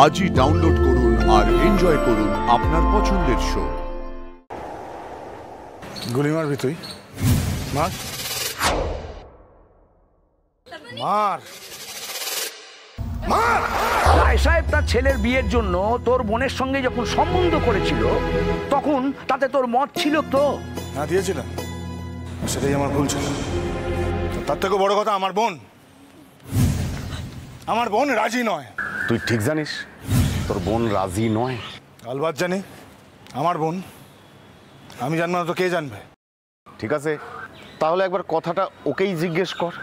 আজই ডাউনলোড করুন আর এনজয় করুন আপনার পছন্দের শো। গুলি মারবি তুই? মার মার মার। রায় সাহেব তার ছেলের বিয়ের জন্য তোর বোনের সঙ্গে যখন সম্বন্ধ করেছিল তখন তাতে তোর মত ছিল তো? হ্যাঁ দিয়েছিলাম, সেটাই আমার ভুল ছিল। তার থেকে বড় কথা আমার বোন রাজি নয়। তুই ঠিক জানিস তোর বোন রাজি নয়? আলবাত জানি আমার বোন, আমি জানবো না তো কে জানবে? ঠিক আছে, তাহলে একবার কথাটা ওকেই জিজ্ঞেস কর।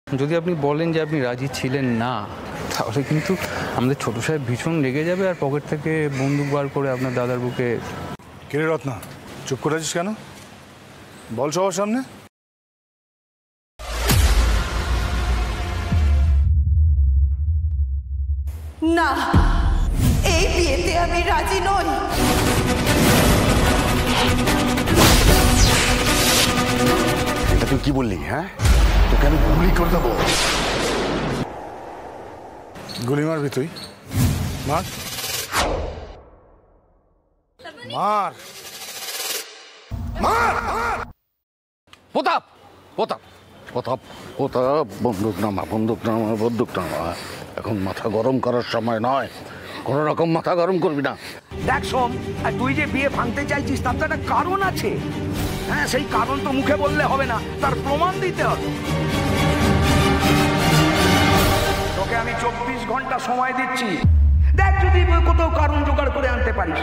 যদি আপনি বলেন যে আপনি রাজি ছিলেন না, তাহলে কিন্তু আমাদের ছোট সাহেব ভীষণ রেগে যাবে আর পকেট থেকে বন্দুক বার করে আপনার দাদার বুকে। কিরে রত্না, চুপ করে আছিস কেন? বল সবার সামনে। না, এই বিয়েতে আমি রাজি নই। এটা তুই কি বললি? হ্যাঁ, তোকে আমি গুলি করে দেবো। গুলি মারবি তুই? মার মার মার। প্রতাপ প্রতাপ প্রতাপ প্রতাপ, বন্দুক নামা, বন্দুক নামা, বন্দুক নামা। এখন মাথা গরম করার সময় নয়, কোনো রকম মাথা গরম করবি না। দেখ সোম, তুই যে বিয়ে ভাঙতে চাইছিস তার তো একটা কারণ আছে। হ্যাঁ, সেই কারণ তো মুখে বললে হবে না, তার প্রমাণ দিতে হবে। তোকে আমি 24 ঘন্টা সময় দিচ্ছি, দেখ যদি কোথাও কারণ জোগাড় করে আনতে পারিস।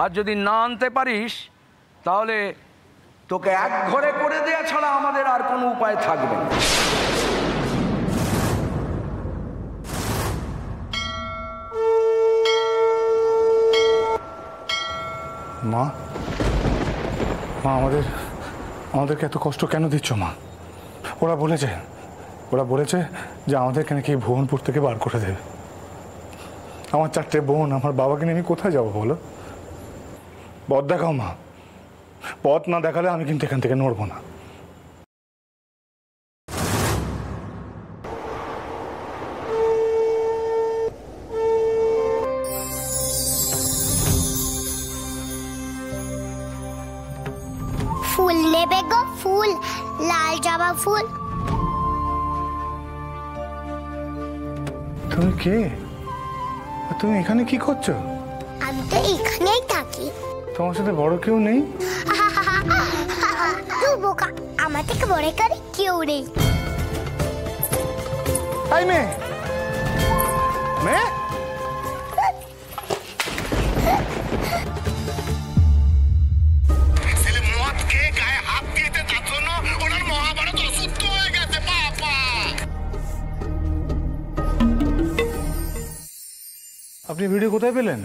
আর যদি না আনতে পারিস তাহলে তোকে এক ঘরে করে দেয়া ছাড়া আমাদের আর কোনো উপায় থাকবে না। মা, মা আমাদেরকে এত কষ্ট কেন দিচ্ছ মা? ওরা বলেছে যে আমাদেরকে নাকি ভুবনপুর থেকে বার করে দেবে। আমার 4টে বোন, আমার বাবাকে নিয়ে আমি কোথায় যাবো বলো? পথ দেখাও মা, পথ না দেখালে আমি কিন্তু এখান থেকে নড়বো না। ফুল নেবে গো? ফুল, লাল জবা ফুল। তুমি কে? তুমি এখানে কি করছো? আমি তো এখানেই থাকি। তোমার সাথে বড় কেউ নেই? তুই বোকা, আমার থেকে বড় করে কেউ নেই। এই মেয়ে, মেয়ে, আপনি ভিডিও কোথায় পেলেন?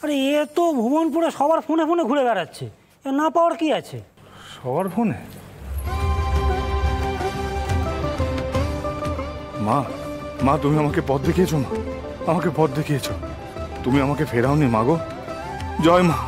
আরে এ তো ভুবনপুরে সবার ফোনে ফোনে ঘুরে বেড়াচ্ছে, না পাওয়ার কি আছে? সবার ফোনে? মা, মা তুমি আমাকে পথ দেখিয়েছো, মা আমাকে পথ দেখিয়েছো, তুমি আমাকে ফেরাওনি মা গো। জয় মা।